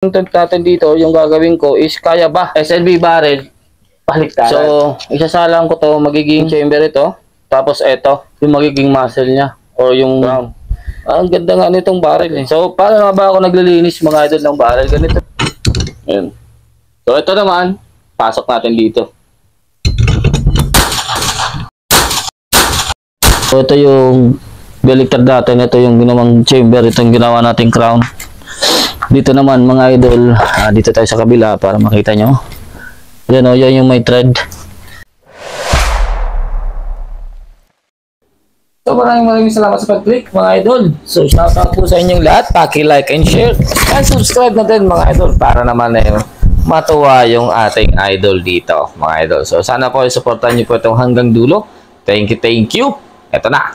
Content natin dito, yung gagawin ko is kaya ba SLB barrel baliktaran. So, isasalang ko to, magiging chamber ito. Tapos ito, yung magiging muzzle niya or yung crown. Ang ganda nga nitong barrel eh. So, paano nga ba ako naglilinis mga idol ng barrel? Ganito. Ayan. So, ito naman, pasok natin dito. So, ito yung baliktad natin. Ito yung ginawang chamber. Ito yung ginawa nating crown. Dito naman mga idol, dito tayo sa kabila para makita nyo. Yan o, yan yung may thread. So maraming salamat sa pag-click mga idol. So shoutout po sa inyong lahat. Paki-like and share. And subscribe na din mga idol para naman matuwa yung ating idol dito mga idol. So sana po i-supportan nyo po itong hanggang dulo. Thank you. Ito na.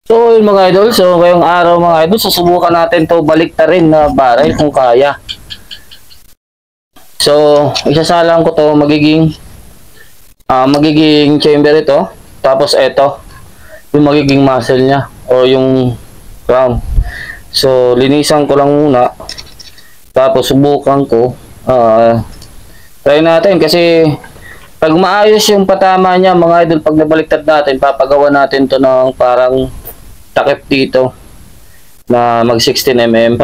So yun mga idol, so ngayong araw mga idol, susubukan natin to baliktarin na barrel kung kaya. So isasalang ko to, magiging chamber ito, tapos ito yung magiging muzzle niya o yung crown. So linisan ko lang muna, tapos subukan ko. Try natin kasi pag maayos yung patama niya mga idol, pag nabaliktad natin, papagawa natin to ng parang takip dito na mag 16mm.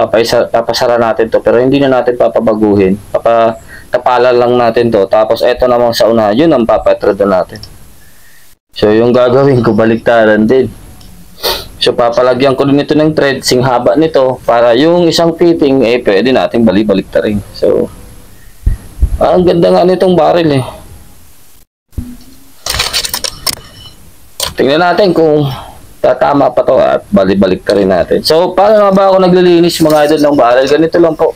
Papasara natin to, pero hindi na natin papabaguhin, papatapalan lang natin to. Tapos eto namang sa una, yun ang papatrad natin. So yung gagawin ko, baliktaran din. So papalagyan ko din ito ng thread, sing haba nito, para yung isang fitting pwede natin baliktarin. So ang ganda nga nitong barrel eh. Tingnan natin kung tatama pa to at balik-rin natin. So, paano nga ba ako naglilinis mga idol ng barrel? Ganito lang po.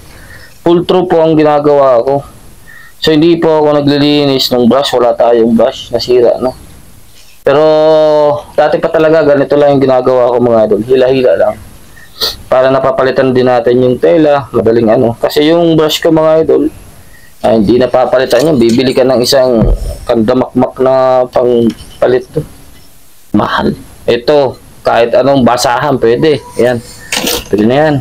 Pull through po ang ginagawa ko. So, hindi po ako naglilinis ng brush. Wala tayong brush. Nasira, no? Pero, dati pa talaga ganito lang yung ginagawa ko mga idol. Hila-hila lang. Para napapalitan din natin yung tela. Madaling ano. Kasi yung brush ko mga idol, hindi napapalitan yun. Bibili ka ng isang kandamakmak na pangpalit to. Mahal. Ito, kahit anong basahan, pwede. Ayan. Pwede na yan.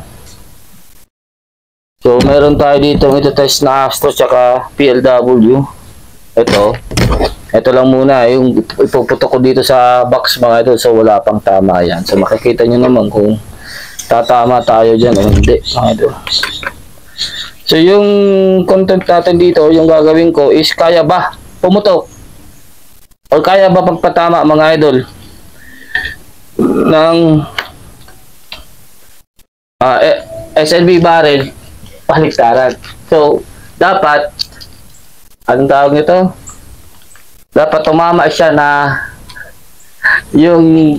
So, meron tayo dito ito test na Astro tsaka PLW. Ito lang muna. Yung ipuputok ko dito sa box mga idol. So, wala pang tama yan. So, makikita nyo naman kung tatama tayo dyan o hindi mga idol. So, yung content natin dito, yung gagawin ko is kaya ba pumutok? O kaya ba pagpatama mga idol ng SLB barrel baliktaran? So, dapat anong tawag nito? Dapat tumama siya na yung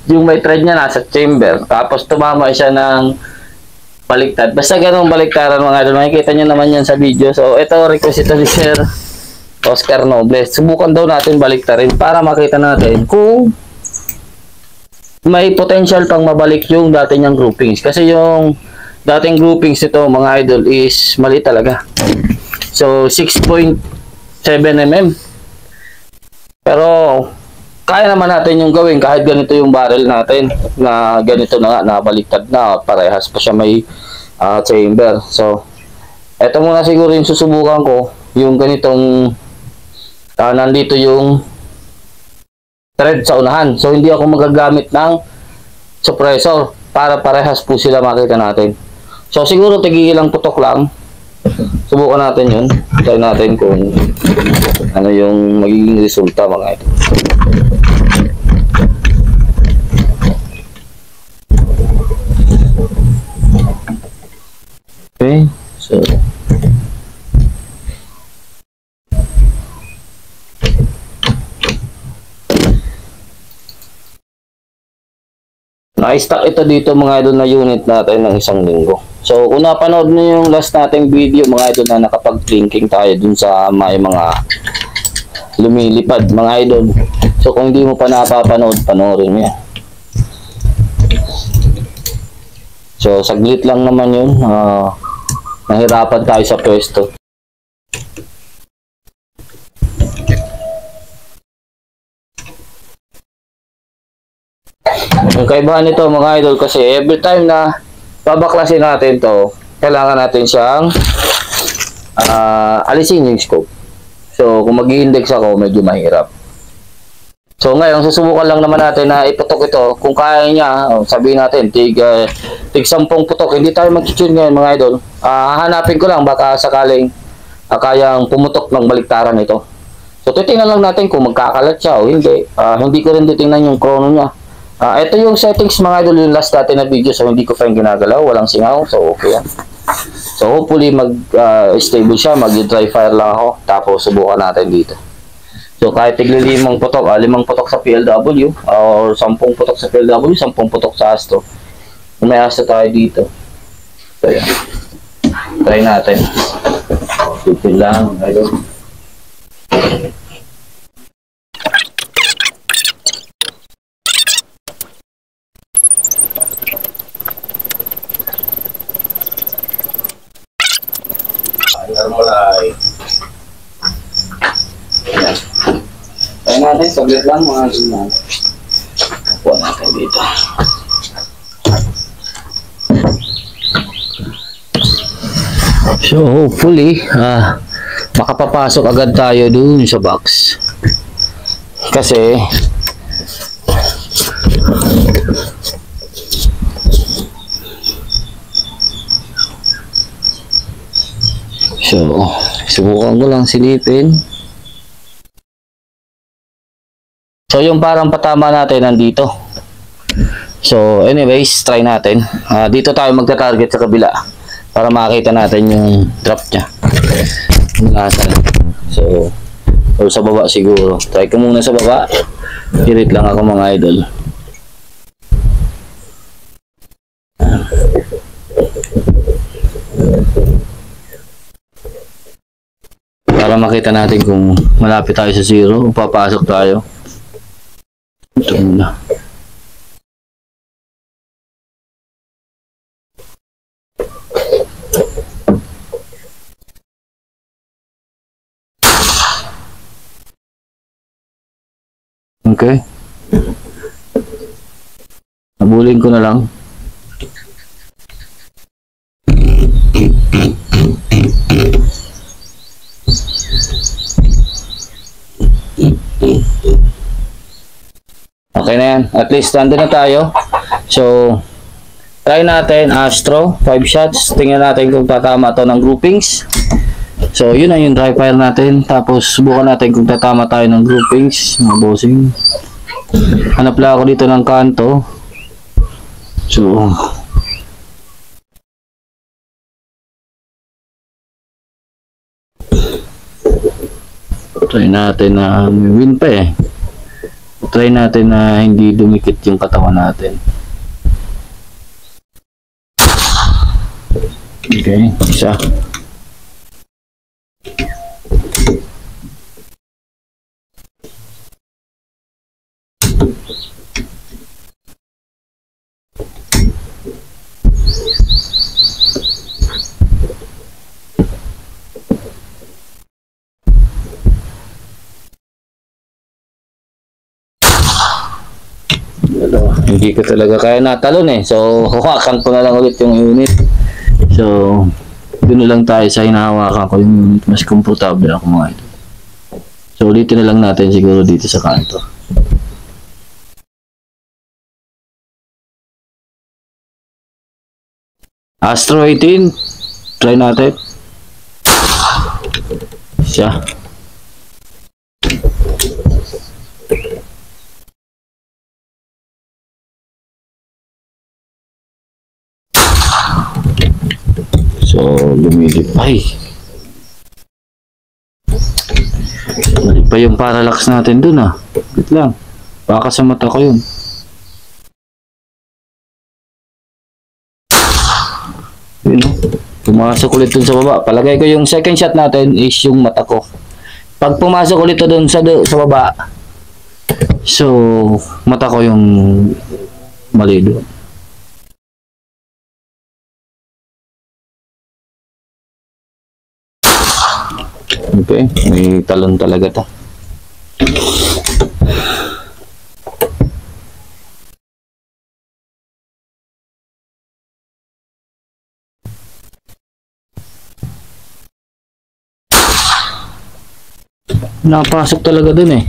may thread niya nasa chamber, tapos tumama siya ng baliktad. Basta ganun baliktaran mga idol. Makikita nyo naman yan sa video. So, ito request ito ni Sir Oscar Nobles. Subukan daw natin baliktarin para makita natin kung may potential pang mabalik yung dati niyang groupings. Kasi yung dating groupings ito mga idol is mali talaga. So 6.7mm. Pero kaya naman natin yung gawin kahit ganito yung barrel natin na ganito na nga, nabaliktad na, parehas pa siya may chamber. So eto muna siguro yung susubukan ko, yung ganitong nandito yung thread sa unahan. So hindi ako magagamit ng suppressor para parehas po sila makita natin. So siguro tigilang putok lang. Subukan natin yun. Try natin kung ano yung magiging resulta mga ito. Okay. So na-stock ito dito mga idol na unit natin ng 1 linggo. So kung napanood nyo yung last nating video mga idol na nakapag-blinking tayo dun sa may mga lumilipad mga idol. So kung hindi mo pa napapanood, panoorin mo yan. So saglit lang naman yun. Nahirapan tayo sa pwesto. Yung kaibahan nito mga idol kasi every time na babaklasin natin to, kailangan natin siyang alisin yung scope. So, kung mag-i-index ako, medyo mahirap. So, ngayon, susubukan lang naman natin na iputok ito. Kung kaya niya, sabihin natin, tig 10 putok. Hindi tayo mag-tune ngayon, mga idol. Hahanapin ko lang, baka sakaling kayang pumutok ng baliktaran ito. So, titingnan lang natin kung magkakalat siya o hindi. Hindi ko rin titingnan yung chrono niya. Ito yung settings, mga idol, yung last natin na video. So, hindi ko pa yung ginagalaw. Walang singaw. So, okay yan. So, hopefully, stable siya. Mag-dry fire lang ako. Tapos, subukan natin dito. So, kahit tigli 5 putok, 5 putok sa PLW, or 10 putok sa PLW, 10 putok sa Astro. May Astro tayo dito. So, yan. Try natin. Sipin lang. Ayun. Mulai. Ayan natin, saglit lang mga ganyan. Kuha natin dito. So hopefully, makapapasok agad tayo dun sa box. Kasi, so, subukan ko lang silipin. So, yung parang patama natin nandito. So, anyways, try natin. Dito tayo magta-target sa kabila para makita natin yung drop niya. Nasaan. So, or sa baba siguro. Try ko muna sa baba. Hirit lang ako mga idol. Para makita natin kung malapit tayo sa zero o papasok tayo. Ito muna. Okay. Nabulin ko na lang. Okay na yan. At least nandun na tayo. So, try natin Astro. 5 shots. Tingnan natin kung tatama to ng groupings. So, yun na yung dry fire natin. Tapos, subukan natin kung tatama tayo ng groupings. Mga bossing. Hanap lang ako dito ng kanto. So, try natin na win pa eh. Try natin na hindi dumikit yung katawan natin. Okay, isa. Hindi ko talaga kaya natalon eh. So, hawakan ko na lang ulit yung unit. So, doon na lang tayo sa hinahawakan ko yung unit. Mas komportable ako mga ito. So, ulitin na lang natin siguro dito sa kanto. Astro 18. Try natin. Siya. So, lumilip. Ay! Mali pa yung parallax natin dun ah. Wait lang. Baka sa mata ko yun. Yun o. Pumasok ulit dun sa baba. Palagay ko yung second shot natin is yung mata ko. Pag pumasok ulit dun sa baba, so, mata ko yung mali doon. Okay, may talon talaga to. Napasok talaga dun eh.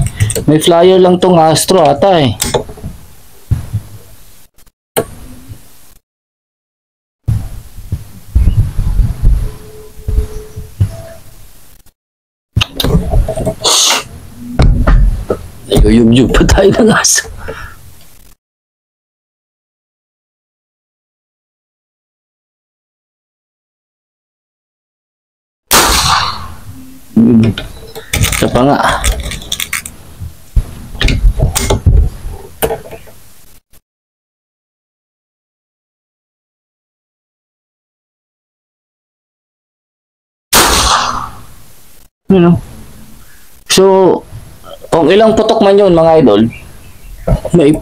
May flyer lang tong Astro ata eh. Naguyug-yug pa tayo ng aso. Ito pa nga. You know? So, kung ilang putok man yun mga idol, may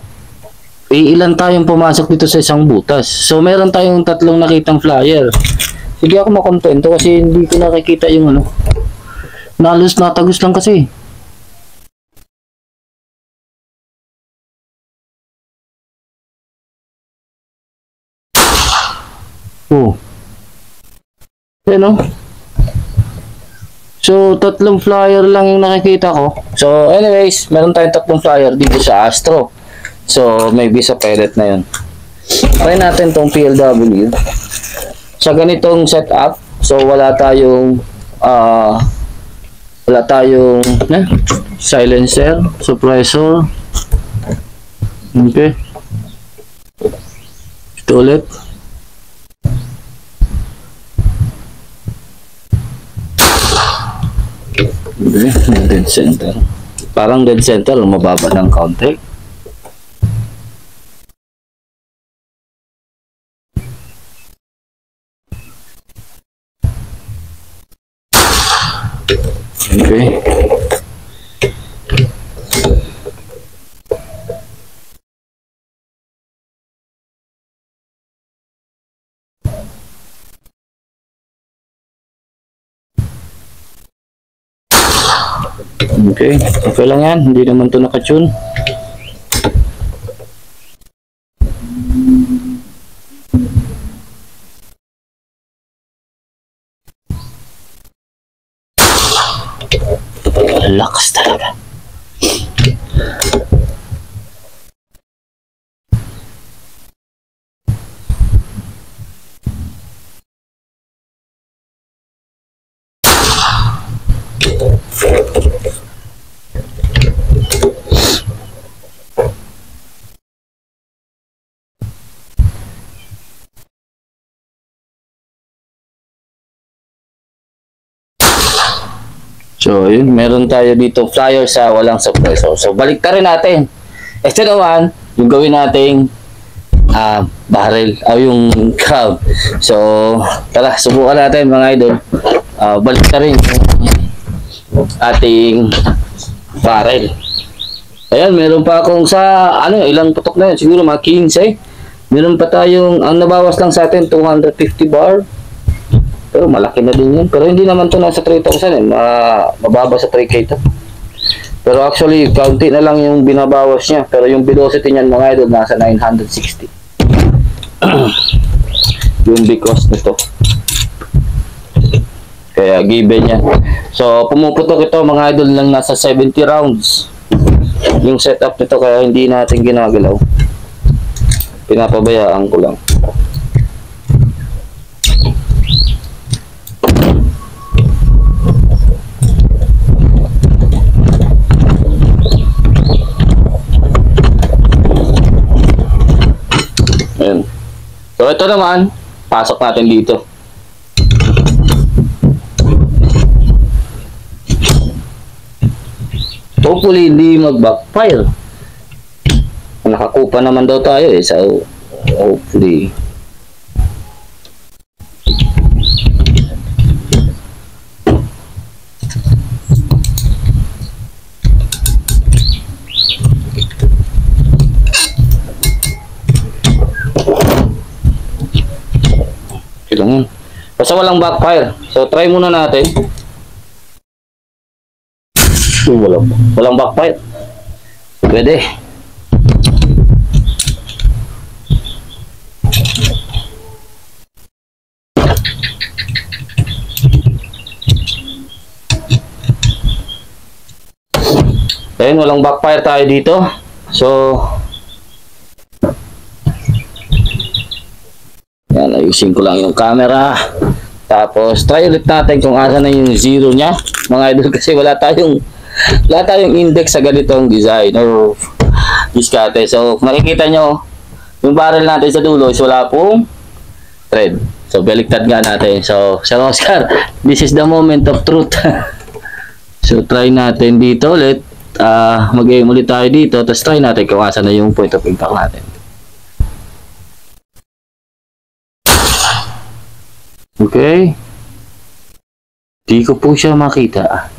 ilan tayong pumasok dito sa isang butas. So, meron tayong 3 nakitang flyer. Hindi ako makontento kasi hindi ko nakikita yung ano. Nalos natagos lang kasi. Oh. Ano? So, 3 flyer lang yung nakikita ko. So, anyways, meron tayong 3 flyer dito sa Astro. So, maybe sa pellet na yun. Try natin tong PLW. Sa ganitong setup, so wala tayong silencer, suppressor. Okay. Ito ulit. Okay, dead center. Parang dead center, mababa ng kaunti. Okay. Okay, okay lang yan. Hindi naman ito nakatune. Lakas talaga. So, yun, meron tayo dito flyer sa walang suppressor. So, balik rin natin. Ito naman, yung gawin nating barrel o yung crowd. So, tara, subukan natin mga idol. Balik rin yung ating barrel. Ayan, meron pa akong sa, ilang putok na yun. Siguro mga 15. Meron pa tayong, ang nabawas lang sa atin, 250 bar. Pero malaki na din yun. Pero hindi naman to nasa 3,000 eh. Mababa sa 3K to. Pero actually, kaunti na lang yung binabawas niya. Pero yung velocity niyan mga idol, nasa 960. Yung because nito. Kaya given yan. So, pumuputok ito mga idol lang nasa 70 rounds. Yung setup nito kaya hindi natin ginagalaw. Pinapabayaan ko lang. Ayan. So ito naman, pasok natin dito. Hopefully hindi mag-backfire. Nakakupa naman daw tayo eh. So hopefully. Kailangan. Basta walang backfire. So try muna natin. Walang backfire. Pwede. Ayun, walang backfire tayo dito. So, yan, ayusin ko lang yung camera. Tapos, try ulit natin kung asa na yung zero niya. Mga idol, kasi wala tayong index sa ganitong design or diskarte. So, makikita nyo, yung barrel natin sa dulo is wala pong thread. So, baliktad nga natin. So, Sir Oscar, this is the moment of truth. So, try natin dito ulit. Mag-aim ulit tayo dito. Tapos, try natin kung asa na yung point of impact natin. Okay. Di ko po siya makita.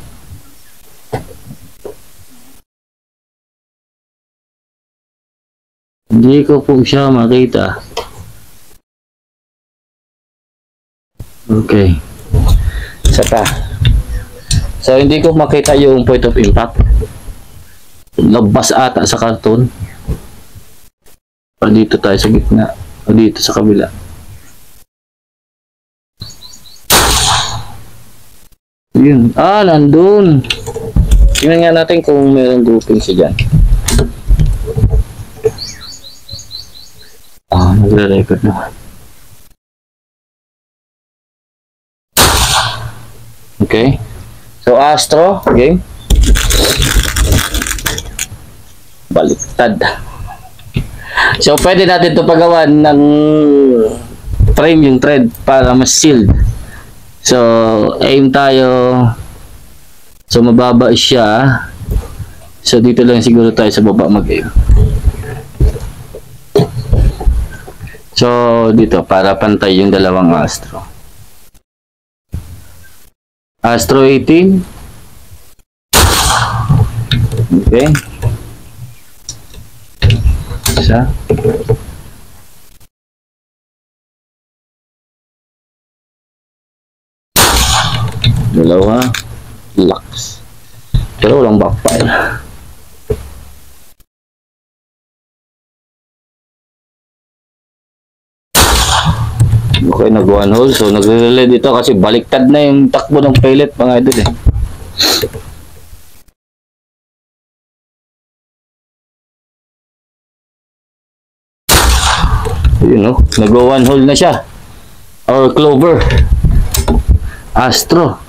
Hindi ko po siya makita. Okay. Isa pa. So, hindi ko makita yung point of impact. Labas ata sa karton. O dito tayo sa gitna. O dito sa kabila. Yun. Nandun. Tingnan nga natin kung mayroong grouping siya dyan. Nagre-record naman. Okay. So, Astro. Game. Baliktad. So, pwede natin ito pagawan ng frame yung thread para mas sealed. So, aim tayo. So, mababa siya. So, dito lang siguro tayo sa baba mag-aim. So, dito, para pantay yung dalawang Astro. Astro 18. Okay. Isa. Dalawa. Lux. Pero walang backfire. Okay, nag-one hole. So, nagre-relay dito kasi baliktad na yung takbo ng pellet, mga idol eh. Yun, no? Nag-one hole na siya. Or clover. Astro.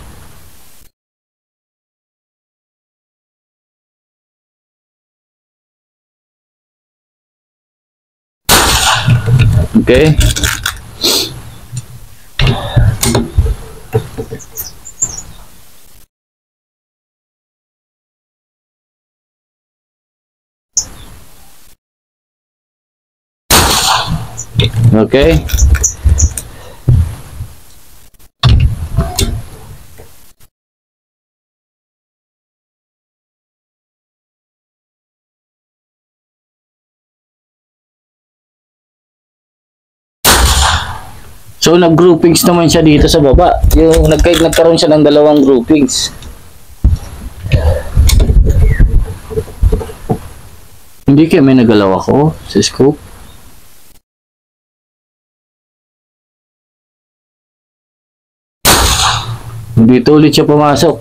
Okay. Okay. So, nag-groupings naman siya dito sa baba. Yung nagkaroon siya ng dalawang groupings. Hindi kaya may nagalaw ako sa scope. Dito ulit siya pumasok.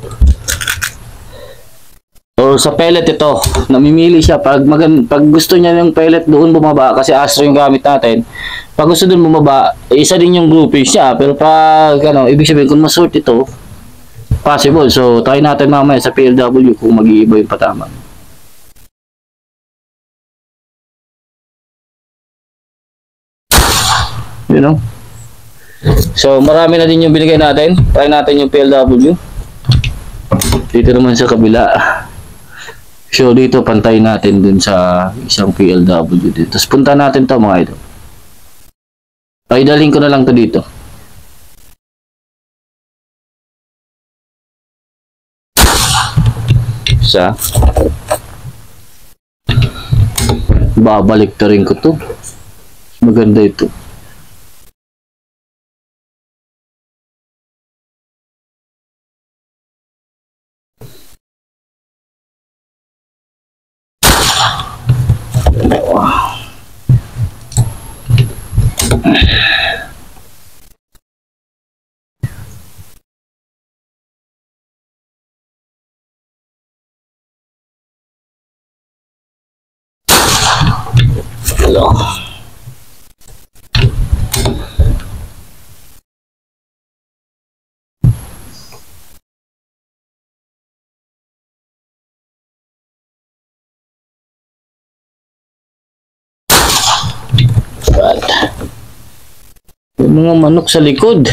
O sa pellet ito, namimili siya pag gusto niya ng pellet doon bumaba kasi Astro yung gamit natin. Pag gusto doon bumaba, isa din yung grouping siya, pero pag ibig sabihin kung masort ito, possible. So try natin mamaya sa PLW kung mag-iiba yung patama. You know? So marami na din yung binigay natin. Try natin yung PLW. Dito naman sa kabila. So dito pantay natin dun sa isang PLW dito. Tapos punta natin to mga idol. Ay dalhin ko na lang to dito. Isa. Babalik ta rin ko to. Maganda ito. Hello. Yung mga manok sa likod.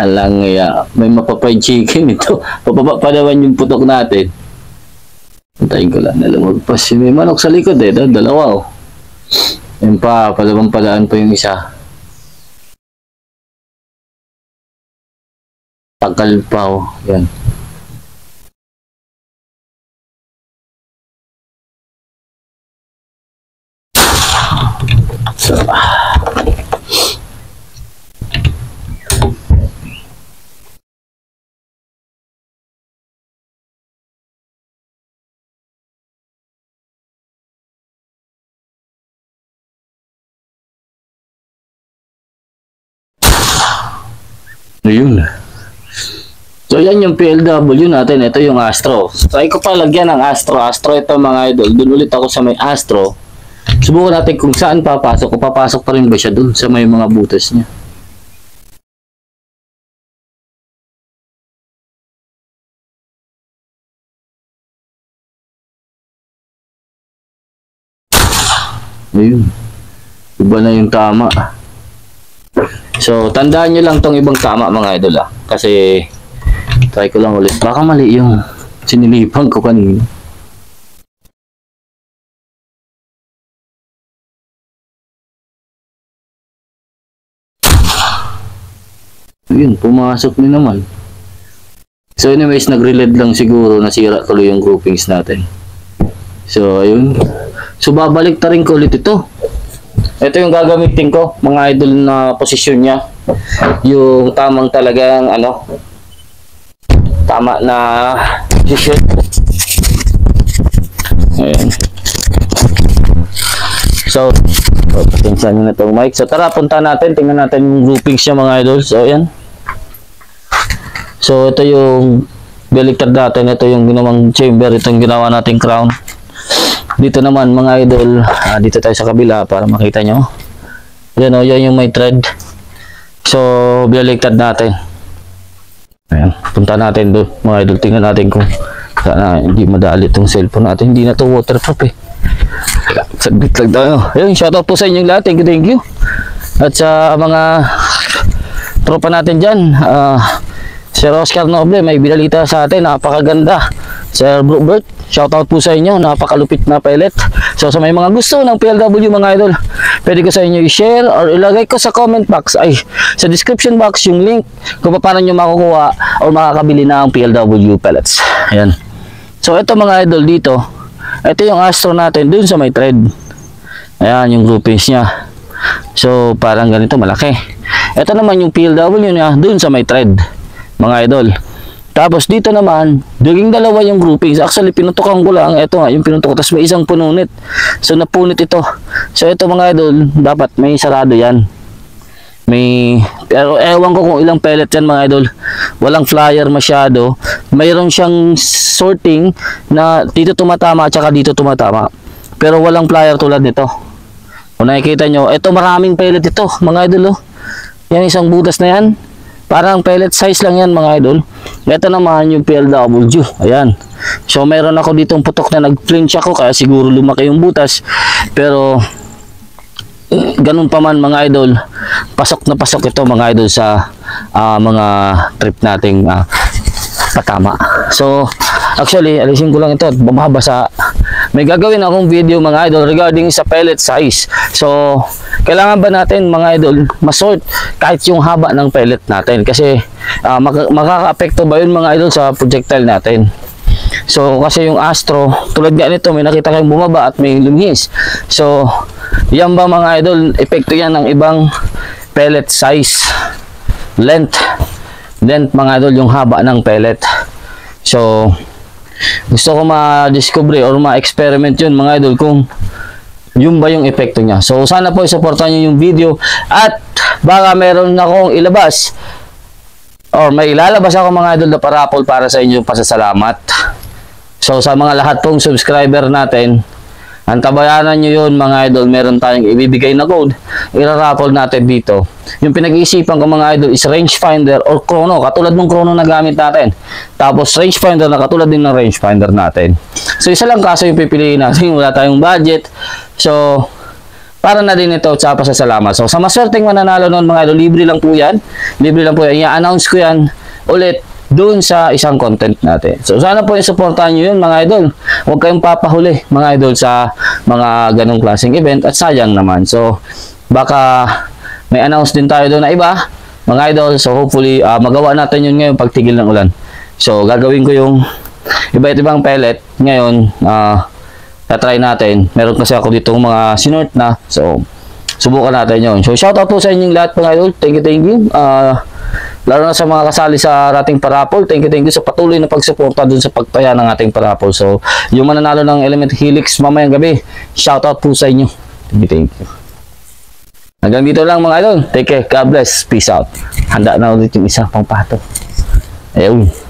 Halang may mapapay chicken ito. Pababa pa naman yung putok natin. Antayin ko lang na lumagpas. May manok sa likod eh. Dalawa oh. Yan pa, palabang palaan pa yung isa. Tagal pa oh. Yan. So, ayun. So yan yung PLW natin. Ito yung Astro. Try ko pa lagyan ng Astro. Astro ito mga idol. Doon ulit ako sa may Astro. Subukan natin kung saan papasok. Kung papasok pa rin ba siya doon sa may mga butas niya. Ayun. Iba na yung tama. So, tandaan nyo lang tong ibang tama mga idol Kasi, try ko lang ulit. Baka mali yung sinilipan ko kanina. Ayun, pumasok na naman. So, anyways, nag-reled lang siguro. Nasira tuloy yung groupings natin. So, ayun. So, babalik ta rin ko ulit ito. Ito yung gagamitin ko, mga idol na posisyon niya. Yung tamang talagang tama na posisyon. Ayan. So, pasensya nyo na itong mic. So, tara, punta natin. Tingnan natin yung groupings niya mga idol. So, ayan. So, ito yung baliktad natin. Ito yung ginawang chamber. Ito yung ginawa nating crown. Dito naman mga idol, dito tayo sa kabila para makita nyo. Yan o, yan yung may thread. So, binaliktad natin. Ayan, punta natin doon mga idol. Tingnan natin kung sana hindi madali itong cellphone natin. Hindi na to waterproof eh. Saglit lang tayo. Ayun, shoutout po sa inyong lahat. Thank you. At sa mga tropa natin dyan, Sir Oscar Noble, may binalita sa atin. Napakaganda. Sir Brookbert, shoutout po sa inyo. Napakalupit na pellet. So, sa may mga gusto ng PLW mga idol, pwede ko sa inyo i-share or ilagay ko sa comment box, sa description box yung link kung paano nyo makukuha o makakabili ng PLW pellets. Ayan. So, ito mga idol dito. Ito yung Astro natin dun sa may thread. Ayan, yung groupings niya. So, parang ganito, malaki. Ito naman yung PLW niya dun sa may thread. Mga idol. Tapos dito naman, naging dalawa yung groupings. Actually, pinutukan ko lang. Ito nga, yung pinutok ko. Tapos may isang pununit. So, napunit ito. So, ito mga idol, dapat may sarado yan. Pero ewan ko kung ilang pellet yan mga idol. Walang flyer masyado. Mayroon siyang sorting na dito tumatama at saka dito tumatama. Pero walang flyer tulad nito. Kung nakikita nyo, ito maraming pellet ito mga idol. Yan isang butas na yan. Parang pellet size lang yan mga idol. Ito naman yung PLW. Ayan. So meron ako ditong putok na nag-flinch ako kaya siguro lumaki yung butas. Pero ganun pa man mga idol, pasok na pasok ito mga idol sa mga trip nating patama. So actually alisin ko lang ito at babasa. May gagawin akong video mga idol regarding sa pellet size. So kailangan ba natin mga idol masort kahit yung haba ng pellet natin kasi makaka-apekto ba yun mga idol sa projectile natin. So kasi yung Astro tulad nga nito may nakita kayong bumaba at may lumihis. So yan ba mga idol epekto yan ng ibang pellet size length mga idol yung haba ng pellet. So gusto ko ma-discover or ma-experiment yun mga idol kung yun ba yung epekto niya. So sana po isuportahan nyo yung video at baka meron akong ilabas or may ilalabas ako mga idol na parapol para sa inyong pasasalamat. So sa mga lahat pong subscriber natin Antabayanan nyo yun mga idol, meron tayong ibibigay na code, iraraffle natin dito. Yung pinag-iisipan ko mga idol is rangefinder or chrono, katulad ng chrono na gamit natin. Tapos rangefinder na katulad din ng rangefinder natin. So isa lang kaso yung pipiliin natin, wala tayong budget. So para na din ito sa pasasalamat. So sa maswerteng mananalo nun mga idol, libre lang po yan. Libre lang po yan. I-announce ko yan ulit doon sa isang content natin. So sana po i-supportahan nyo yun mga idol. Huwag kayong papahuli mga idol sa mga ganong klaseng event at sayang naman. So baka may announce din tayo doon na iba mga idol. So hopefully magawa natin yun ngayon pagtigil ng ulan. So gagawin ko yung iba't ibang pellet ngayon. Tatry natin. Meron kasi ako dito mga sinort na. So subukan natin yun. So shoutout po sa inyong lahat mga idol. Thank you. Lalo na sa mga kasali sa ating parapol, thank you sa patuloy na pagsuporta dun sa pagtaya ng ating parapol. So, yung mananalo ng Element Helix mamayang gabi, shoutout po sa inyo. Thank you. Hanggang dito lang mga idol. Take care. God bless. Peace out. Handa na ulit yung isa pang pato. Ayun.